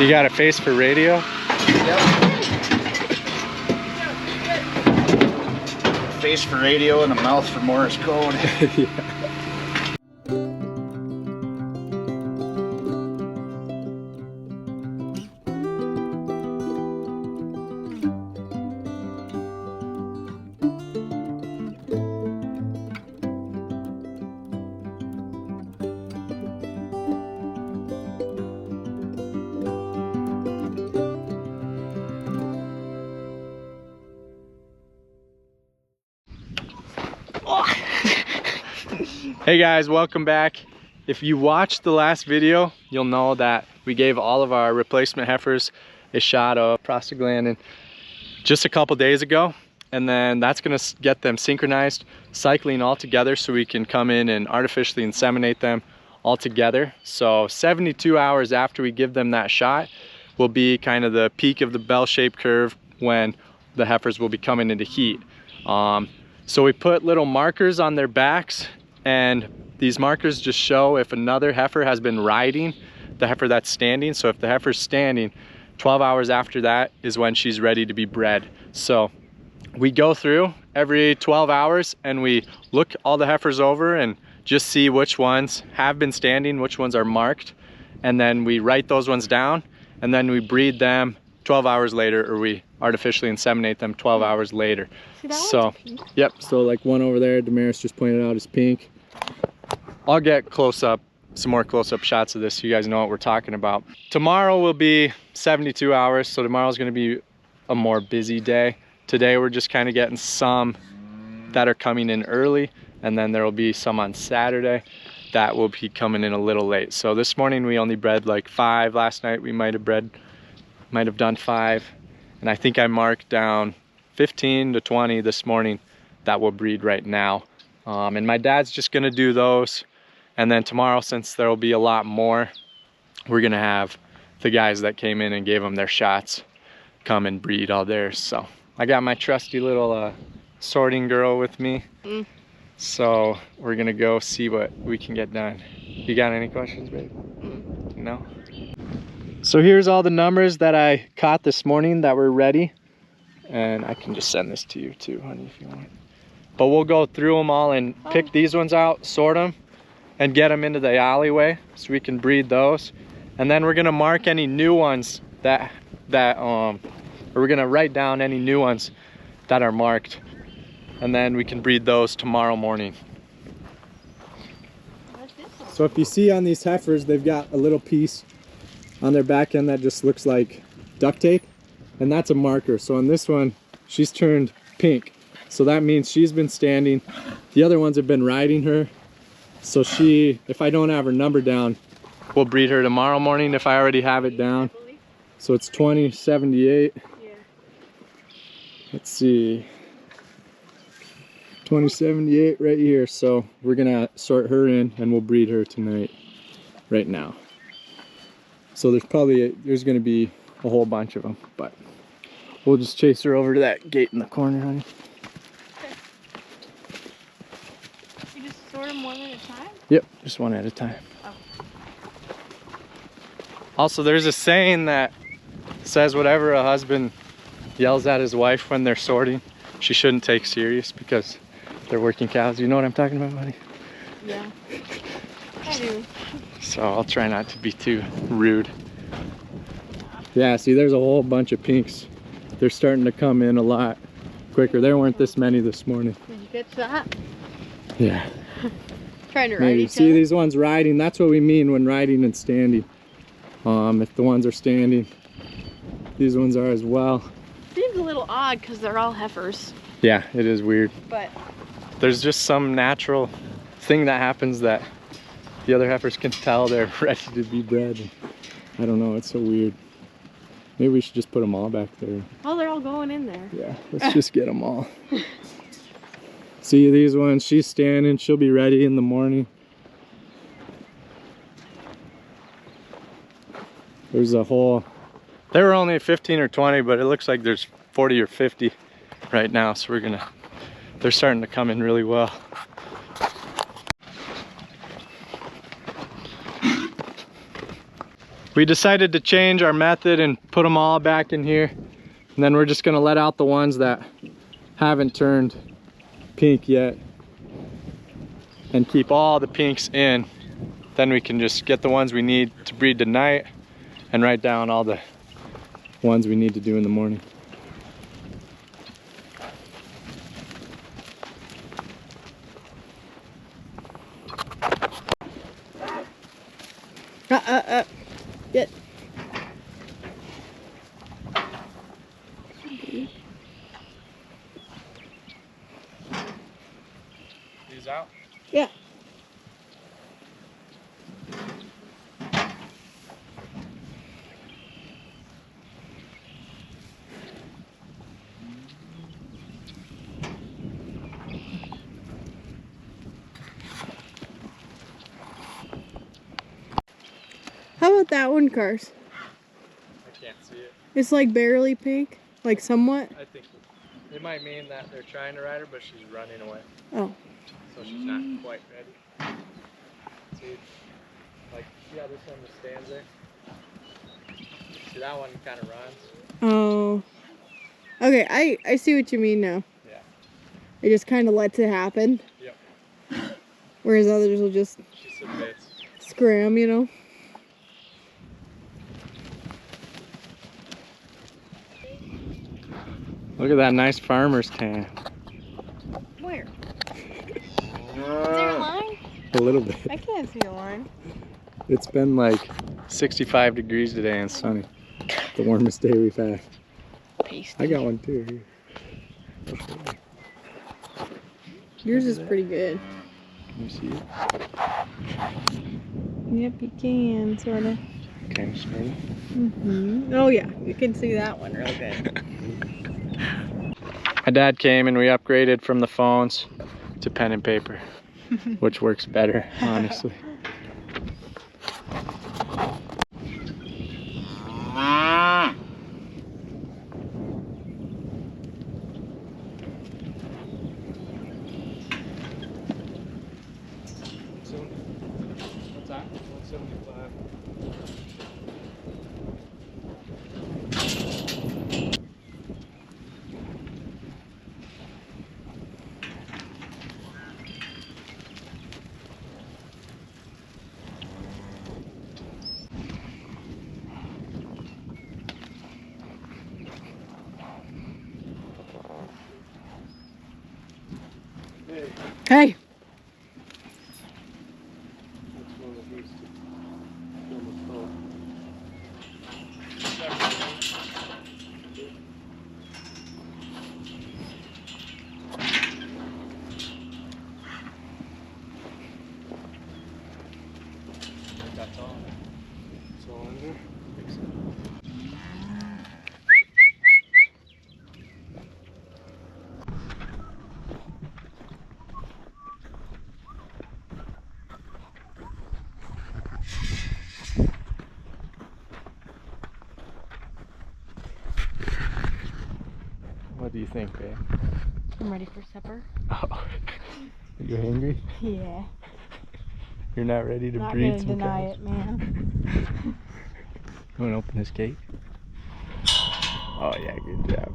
You got a face for radio? Yep. Face for radio and a mouth for Morse code. Yeah. Hey guys, welcome back. If you watched the last video, you'll know that we gave all of our replacement heifers a shot of prostaglandin just a couple days ago, and then that's going to get them synchronized, cycling all together, so we can come in and artificially inseminate them all together. So 72 hours after we give them that shot will be kind of the peak of the bell-shaped curve when the heifers will be coming into heat. So we put little markers on their backs, and these markers just show if another heifer has been riding the heifer that's standing. So if the heifer's standing, 12 hours after that is when she's ready to be bred. So we go through every 12 hours and we look all the heifers over and just see which ones have been standing, which ones are marked, and then we write those ones down, and then we breed them 12 hours later, or we artificially inseminate them 12 hours later. So yep, so like one over there Damaris just pointed out is pink. I'll get some more close-up shots of this so you guys know what we're talking about. Tomorrow will be 72 hours, so tomorrow's going to be a more busy day. Today we're just kind of getting some that are coming in early, and then there will be some on Saturday that will be coming in a little late. So this morning we only bred like 5. Last night we might have done 5, and I think I marked down 15 to 20 this morning that will breed right now. And my dad's just gonna do those, and then tomorrow, since there will be a lot more, we're gonna have the guys that came in and gave them their shots come and breed all theirs. So I got my trusty little sorting girl with me. So we're gonna go see what we can get done. You got any questions, babe? No? So here's all the numbers that I caught this morning that were ready. And I can just send this to you too, honey, if you want. But we'll go through them all and pick these ones out, sort them, and get them into the alleyway so we can breed those. And then we're gonna mark any new ones or we're gonna write down any new ones that are marked. And then we can breed those tomorrow morning. So if you see on these heifers, they've got a little piece on their back end that just looks like duct tape, and that's a marker. So on this one, she's turned pink, so that means she's been standing. The other ones have been riding her, so if I don't have her number down, we'll breed her tomorrow morning if I already have it down. So it's 2078. Let's see, 2078 right here. So we're gonna sort her in and we'll breed her tonight, right now. So there's gonna be a whole bunch of them, but we'll just chase her over to that gate in the corner, honey. Okay. You just sort them one at a time? Yep, just one at a time. Oh. Also, there's a saying that says whatever a husband yells at his wife when they're sorting, she shouldn't take serious because they're working cows. You know what I'm talking about, buddy? Yeah, I do. So I'll try not to be too rude. Yeah, see, there's a whole bunch of pinks. They're starting to come in a lot quicker. There weren't this many this morning. Did you catch that? Yeah. Trying to ride Maybe. each See other? these ones riding? That's what we mean when riding and standing. If the ones are standing, these ones are as well. Seems a little odd because they're all heifers. Yeah, it is weird. But There's just some natural thing that happens that the other heifers can tell they're ready to be bred. I don't know, it's so weird. Maybe we should just put them all back there. oh, they're all going in there. Yeah, let's just get them all. See these ones, she's standing, she'll be ready in the morning. There's a whole, there were only 15 or 20, but it looks like there's 40 or 50 right now, so they're starting to come in really well. We decided to change our method and put them all back in here. And then we're just gonna let out the ones that haven't turned pink yet and keep all the pinks in. Then we can just get the ones we need to breed tonight and write down all the ones we need to do in the morning. Get. These out? Yeah. How about that one, Cars? I can't see it. It's like barely pink, like somewhat. I think it might mean that they're trying to ride her, but she's running away. Oh. So she's not quite ready. See, like, see how this one just stands there? See, that one kind of runs. Oh. Okay, I see what you mean now. Yeah. It just kind of lets it happen. Yep. Whereas others will just She submits. scram, you know? Look at that nice farmer's tan. Where? Is there a line? A little bit. I can't see a line. It's been like 65 degrees today and sunny. The warmest day we've had. Pasty. I got one too here. Yours is pretty good. Can you see it? Yep, you can, sort of. Kind of sort of. Mm-hmm. Oh yeah, you can see that one real good. My dad came and we upgraded from the phones to pen and paper, which works better, honestly. What's that? 175. Hey! That's all. It's all under. What do you think, babe? I'm ready for supper. Oh, you hungry? Yeah. You're not ready to Not breed gonna some deny cows? it, man. You want to open this gate? Oh yeah, good job.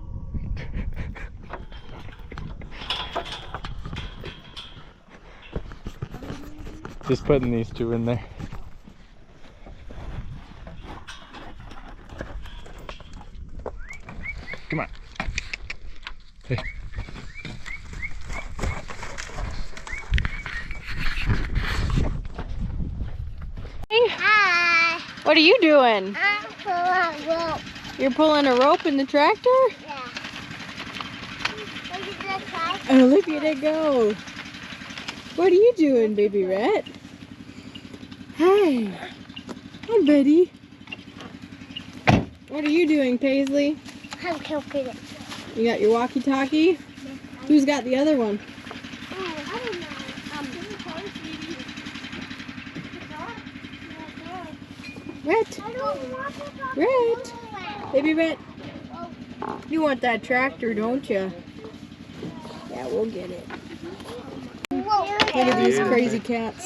Just putting these two in there. Come on. Hey. Hi. What are you doing? I'm pulling rope. You're pulling a rope in the tractor? Yeah. Look at the tractor. Oh, look at it go. What are you doing, baby rat? Hi. Hi, buddy. What are you doing, Paisley? I'm choking it. You got your walkie-talkie? Who's got the other one? Oh, I don't know. Rat. I don't want to talk Rat. Baby rat. You want that tractor, don't you? Yeah, we'll get it. Look at these crazy cats.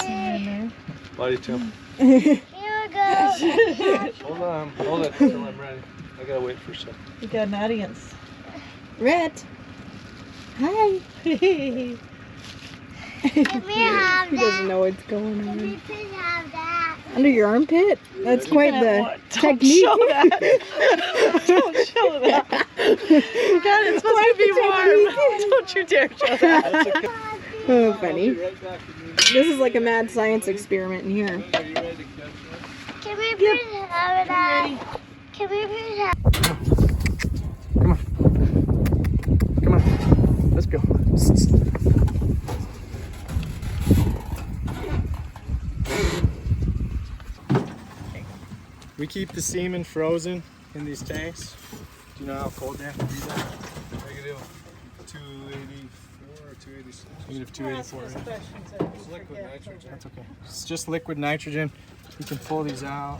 Love you too. You wanna go. Hold it until I'm ready. I gotta wait for a second. We got an audience. Rhett. Hi. He Let me have doesn't that. know what's going Let me on. please have that. Under your armpit? That's quite the Don't technique. show that. Don't show that. God, it's supposed to be warm. Don't you dare show that. Oh, funny. This is like a mad science experiment in here. Can we please have that? Can we please have Come on. Let's go. We keep the semen frozen in these tanks. Do you know how cold they have to be there? Negative 284 or 286. Negative 284. It's liquid nitrogen. That's okay. It's just liquid nitrogen. You can pull these out.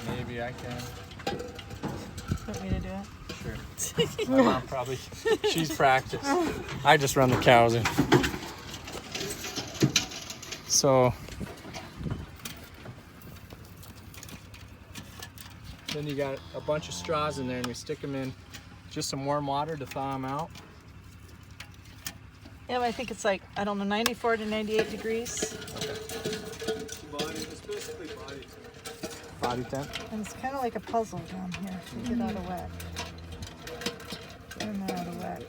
Maybe I can. Want me to do it? Sure. My mom probably. She's practiced. I just run the cows in. So. Then you got a bunch of straws in there, and we stick them in just some warm water to thaw them out. Yeah, but I think it's like, I don't know, 94 to 98 degrees. It's basically body temp. Body temp. And it's kind of like a puzzle down here to get out of whack. And out of whack.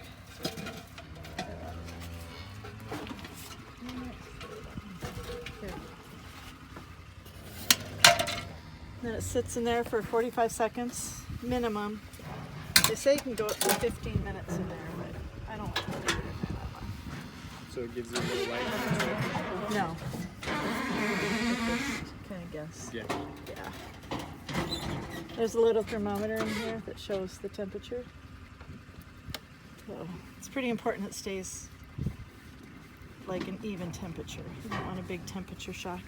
Then it sits in there for 45 seconds minimum. They say you can go up to 15 minutes in there, but I don't want to leave it in there that long. So it gives you a little light. No. Just kind of guess. Yeah. Yeah. There's a little thermometer in here that shows the temperature. So it's pretty important it stays like an even temperature. You don't want a big temperature shock.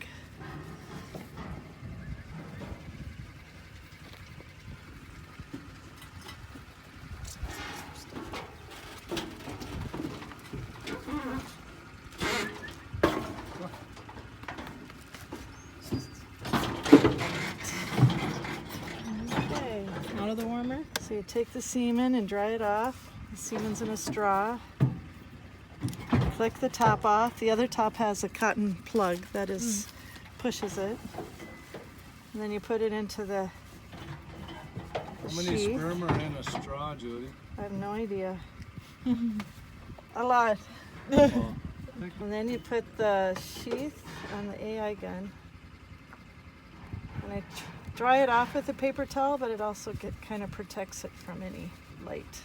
Okay. Out of the warmer. So you take the semen and dry it off. The semen's in a straw. Flick the top off. The other top has a cotton plug that is pushes it. And then you put it into the How many sheath. sperm are in a straw, Jodi? I have no idea. A lot. Well, And then you put the sheath on the AI gun. And I dry it off with a paper towel, but it also kind of protects it from any light.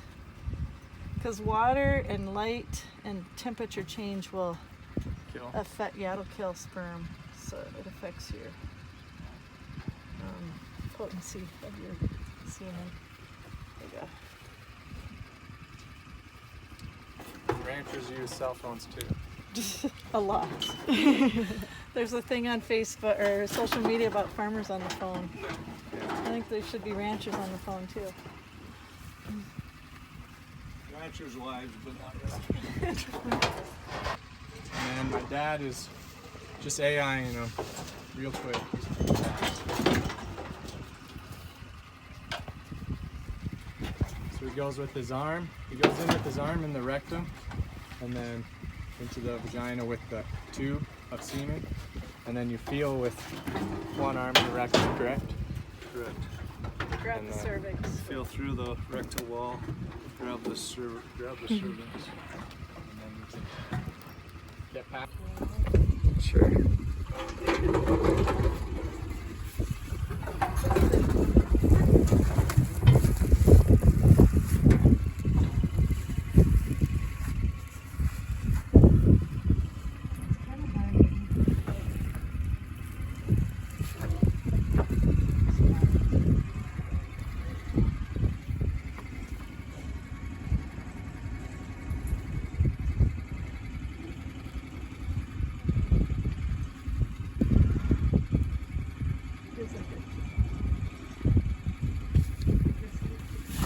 Because water and light and temperature change will Kill. affect, yeah, it'll kill sperm. So it affects your potency of your semen. There you go. Ranchers use cell phones too. A lot. There's a thing on Facebook or social media about farmers on the phone. I think there should be ranchers on the phone too. ranchers' wives, but not ranchers. And my dad is just AIing them real quick. So he goes with his arm. He goes in with his arm in the rectum and then into the vagina with the tube of semen. And then you feel with one arm in the rectum, correct? Correct. Grab And, the cervix. Feel through the rectal wall, grab the cervix, And then you can get past. Sure.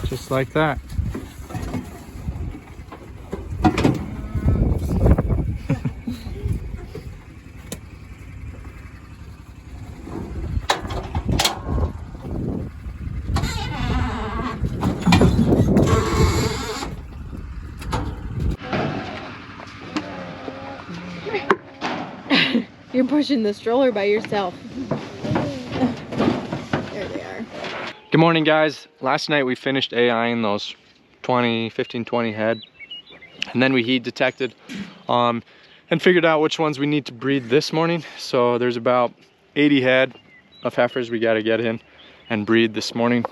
Just like that. pushing the stroller by yourself. There they are. Good morning, guys. Last night we finished AIing those 15-20 head, and then we heat detected and figured out which ones we need to breed this morning. So there's about 80 head of heifers we got to get in and breed this morning.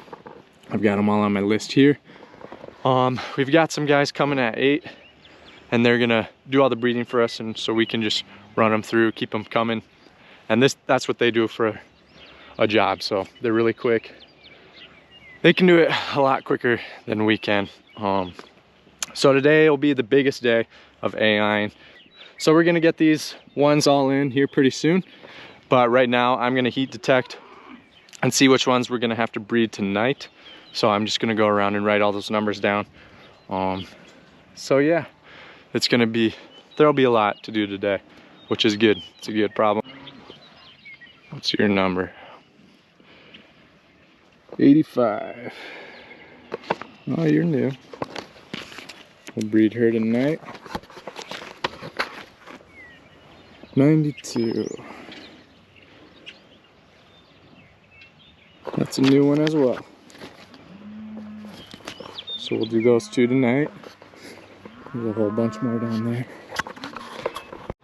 I've got them all on my list here. We've got some guys coming at 8, and they're gonna do all the breeding for us, and so we can just run them through, keep them coming. And that's what they do for a job, so they're really quick. They can do it a lot quicker than we can. So today will be the biggest day of AIing. So we're gonna get these ones all in here pretty soon, but right now I'm gonna heat detect and see which ones we're gonna have to breed tonight. So I'm just gonna go around and write all those numbers down. So yeah, it's gonna be, there'll be a lot to do today, which is good. It's a good problem. What's your number? 85. Oh, you're new. We'll breed her tonight. 92. That's a new one as well. So we'll do those 2 tonight. There's a whole bunch more down there.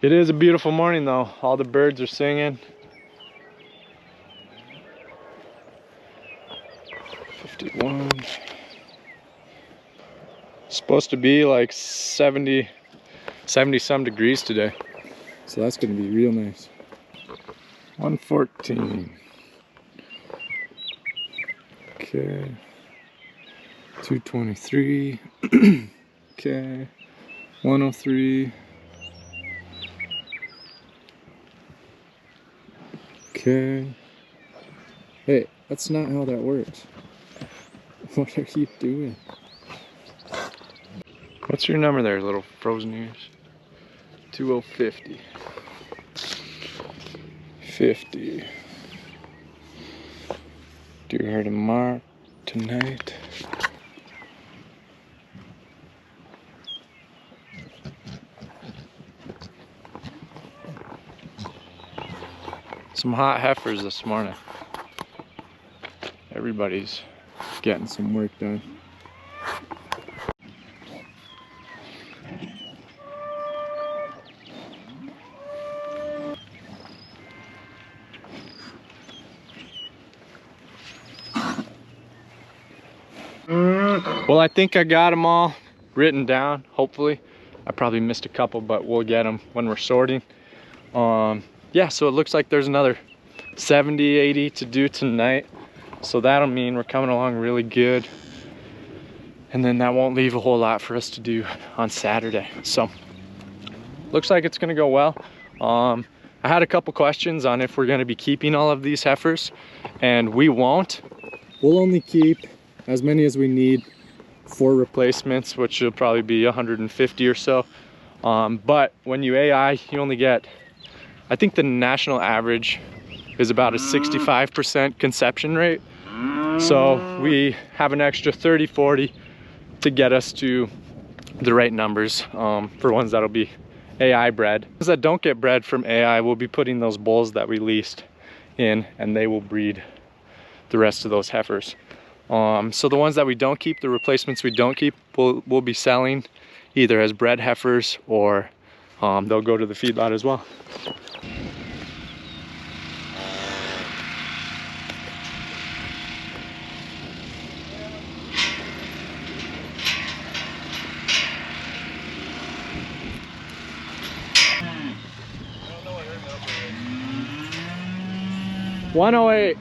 It is a beautiful morning though. All the birds are singing. 51. It's supposed to be like 70 some degrees today. So that's gonna be real nice. 114. Okay. 223. Okay. 103. Okay. Hey, that's not how that works. What are you doing? What's your number there, little frozen ears? 2050. 50. Do her to mark tonight. Some hot heifers this morning. Everybody's getting some work done. Well, I think I got them all written down, hopefully. I probably missed a couple, but we'll get them when we're sorting. Yeah, so it looks like there's another 70, 80 to do tonight. So that'll mean we're coming along really good. And then that won't leave a whole lot for us to do on Saturday. So looks like it's gonna go well. I had a couple questions on if we're gonna be keeping all of these heifers, and we won't. We'll only keep as many as we need for replacements, which will probably be 150 or so. But when you AI, you only get, I think the national average is about a 65% conception rate. So we have an extra 30, 40 to get us to the right numbers for ones that'll be AI bred. Ones that don't get bred from AI, we'll be putting those bulls that we leased in, and they will breed the rest of those heifers. So the ones that we don't keep, the replacements we don't keep, we'll be selling either as bred heifers, or they'll go to the feedlot as well. $108.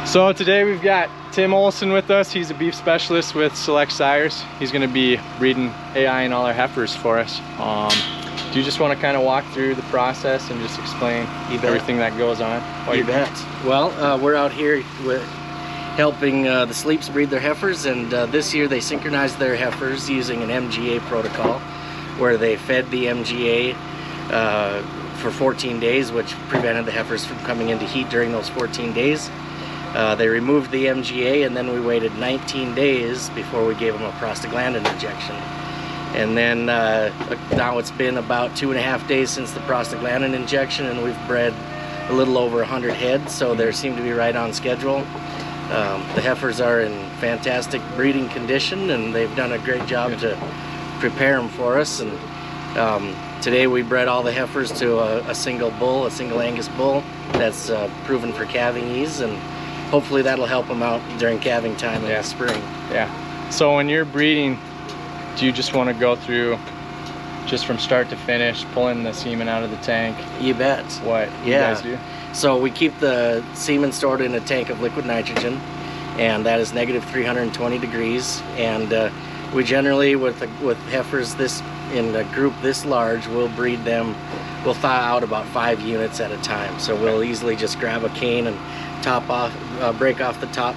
So today we've got Tim Olson with us. He's a beef specialist with Select Sires. He's going to be breeding AI and all our heifers for us. Do you just want to kind of walk through the process and just explain everything that goes on? You bet. Well, we're out here with helping the Sleeps breed their heifers, and this year they synchronized their heifers using an MGA protocol, where they fed the MGA for 14 days, which prevented the heifers from coming into heat during those 14 days. They removed the MGA, and then we waited 19 days before we gave them a prostaglandin injection. And then now it's been about 2.5 days since the prostaglandin injection, and we've bred a little over 100 head, so they seem to be right on schedule. The heifers are in fantastic breeding condition, and they've done a great job to prepare them for us. And today we bred all the heifers to a single bull, a single Angus bull that's proven for calving ease, and hopefully that'll help them out during calving time in the spring. Yeah. So when you're breeding, do you just want to go through just from start to finish, pulling the semen out of the tank? You bet. What you guys do? So we keep the semen stored in a tank of liquid nitrogen, and that is negative 320 degrees. And we generally, with heifers in a group this large, we'll breed them, we'll thaw out about 5 units at a time. So we'll easily just grab a cane and break off the top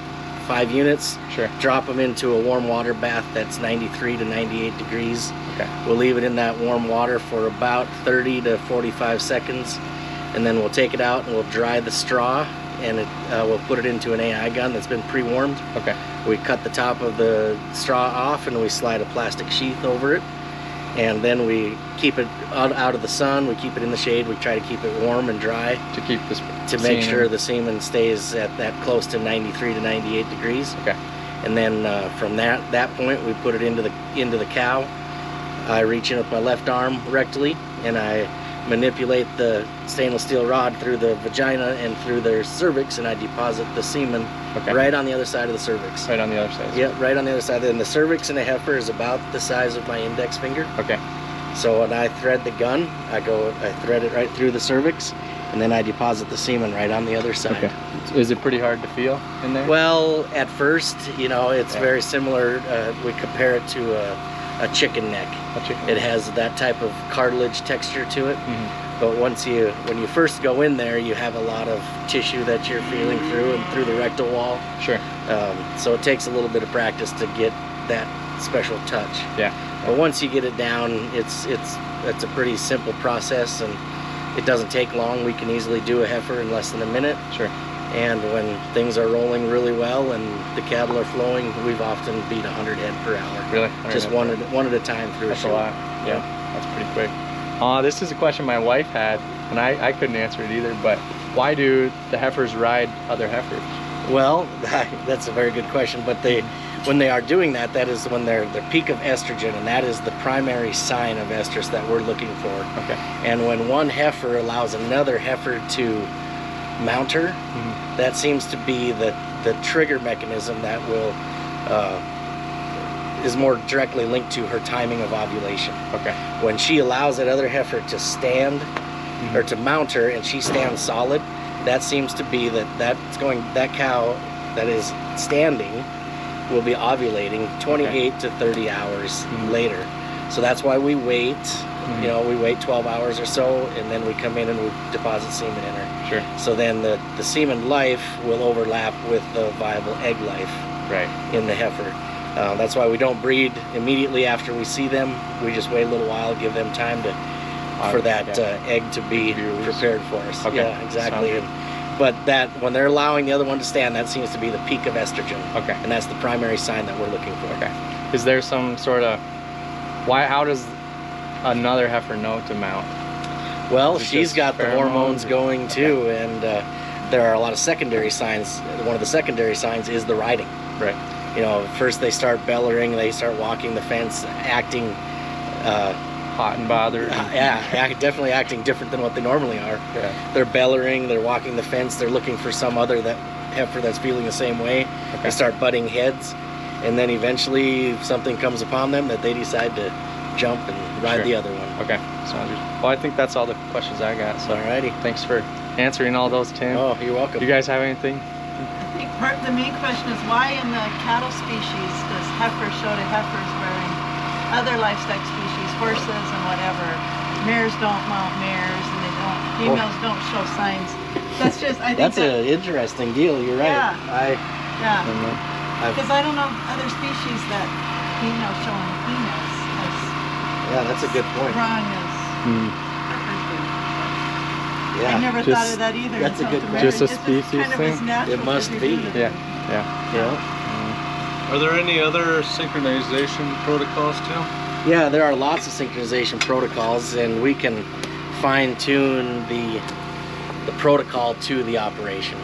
5 units, drop them into a warm water bath that's 93 to 98 degrees. We'll leave it in that warm water for about 30 to 45 seconds, and then we'll take it out and we'll dry the straw, and we'll put it into an AI gun that's been pre-warmed. We cut the top of the straw off and we slide a plastic sheath over it, and then we keep it out of the sun. We keep it in the shade. We try to keep it warm and dry to keep this to make sure the semen stays at that close to 93 to 98 degrees. And then from that point we put it into the cow. I reach in with my left arm rectally and I manipulate the stainless steel rod through the vagina and through their cervix, and I deposit the semen right on the other side of the cervix. Right on the other side? Yeah, right on the other side. And the cervix in a heifer is about the size of my index finger. So when I thread the gun, I thread it right through the cervix, and then I deposit the semen right on the other side. Is it pretty hard to feel in there? Well, at first, you know, it's very similar. We compare it to a chicken neck. It has that type of cartilage texture to it. But when you first go in there, you have a lot of tissue that you're feeling through and through the rectal wall. So it takes a little bit of practice to get that special touch. But once you get it down, it's a pretty simple process, and it doesn't take long. We can easily do a heifer in less than a minute. And when things are rolling really well and the cattle are flowing, we've often beat 100 head per hour. Really? Just one at a time through That's a show. a lot. That's pretty quick. This is a question my wife had, and I couldn't answer it either, but why do the heifers ride other heifers? Well, that's a very good question, but when they are doing that, that is when they're their peak of estrogen, and that is the primary sign of estrus that we're looking for. And when one heifer allows another heifer to mount her, that seems to be the trigger mechanism that will is more directly linked to her timing of ovulation. When she allows that other heifer to stand or to mount her and she stands solid, that seems to be that cow that is standing will be ovulating 28 to 30 hours later. So that's why we wait. You know, we wait 12 hours or so, and then we come in and we deposit semen in her. So then the semen life will overlap with the viable egg life in the heifer. That's why we don't breed immediately after we see them. We just wait a little while, give them time for that egg to be prepared for us. Yeah, exactly. But when they're allowing the other one to stand, that seems to be the peak of estrogen. And that's the primary sign that we're looking for. Is there some sort of how does another heifer know to mount? Well, she's got the hormones going too, and there are a lot of secondary signs. One of the secondary signs is the riding. You know, first they start bellowing, they start walking the fence, acting hot and bothered. Definitely acting different than what they normally are. They're bellowing, they're walking the fence, they're looking for some other heifer that's feeling the same way. They start butting heads, and then eventually something comes upon them that they decide to jump and ride the other one. Sounds good. Well, I think that's all the questions I got. So alrighty. Thanks for answering all those, Tim. Oh, you're welcome. You guys have anything? I think the main question is why in the cattle species does heifers show to heifers wearing other livestock species, horses and whatever? Mares don't mount mares, and females don't show signs. That's just, I think that's an interesting deal. You're right. Because I don't know other species that females showing females as that's a good point. Strong as heifers do. I never thought of that either. That's a good point. Just a species thing? It must be. Are there any other synchronization protocols too? Yeah, there are lots of synchronization protocols, and we can fine-tune the protocol to the operation.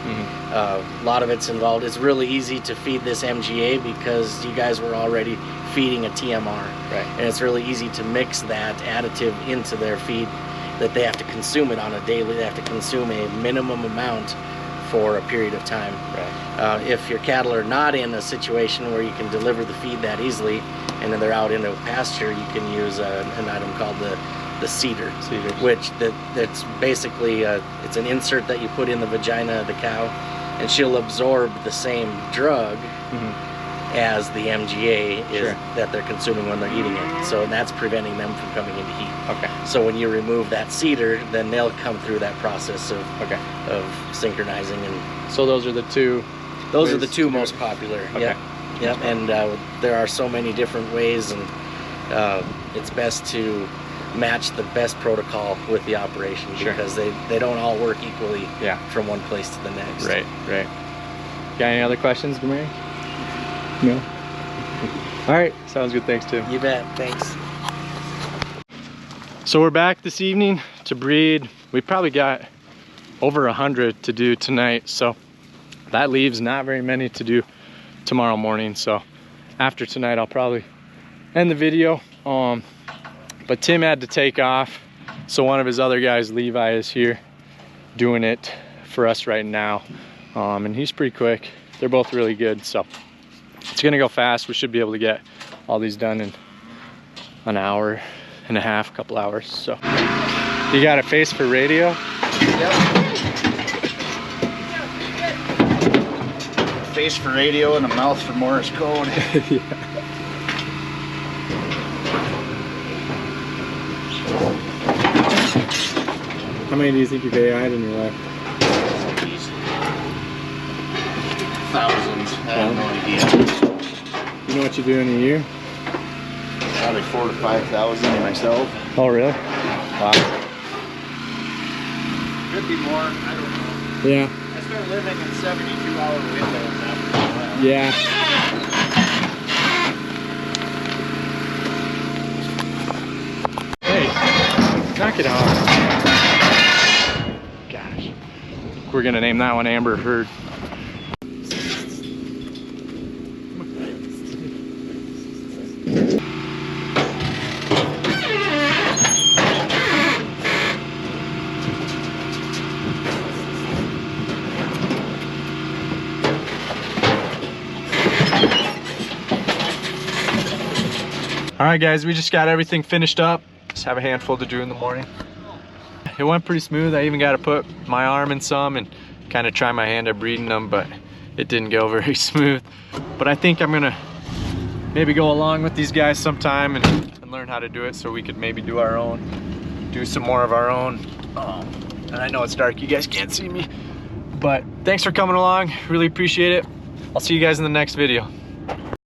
A lot of it's involved. It's really easy to feed this MGA because you guys were already feeding a TMR. Right. And it's really easy to mix that additive into their feed, that they have to consume it on a daily. They have to consume a minimum amount for a period of time. Right. If your cattle are not in a situation where you can deliver the feed that easily, and then they're out in a pasture, you can use an item called the cedar, which that's basically it's an insert that you put in the vagina of the cow, and she'll absorb the same drug as the MGA is that they're consuming when they're eating it. So that's preventing them from coming into heat. Okay. So when you remove that cedar, then they'll come through that process of synchronizing. And so those are the two. Those are the two most popular. Okay. Yep. And there are so many different ways, and it's best to match the best protocol with the operation because they don't all work equally from one place to the next. Right. Got any other questions, Damaris? No. All right, sounds good. Thanks, Tim. You bet. Thanks. So we're back this evening to breed. We probably got over 100 to do tonight, so that leaves not very many to do tomorrow morning. So after tonight, I'll probably end the video. But Tim had to take off, so one of his other guys, Levi, is here doing it for us right now, and he's pretty quick. They're both really good, so it's gonna go fast. We should be able to get all these done in an hour and a half, couple hours. So you got a face for radio? Yep. A face for radio and a mouth for Morse code. Yeah. How many do you think you've AI'd in your life? Thousands. I have no idea. You know what you do in a year? Probably 4,000 to 5,000 myself. Oh, really? Wow. Could be more. I don't know. Yeah. I started living in 72-hour windows after a while. Yeah. Hey, knock it off. Gosh. We're gonna name that one Amber Heard. All right, guys, we just got everything finished up. Just have a handful to do in the morning. It went pretty smooth. I even got to put my arm in some and kind of try my hand at breeding them, but it didn't go very smooth. But I think I'm gonna maybe go along with these guys sometime and learn how to do it, so we could maybe do our own, do some more of our own. And I know it's dark, you guys can't see me, but thanks for coming along. Really appreciate it. I'll see you guys in the next video.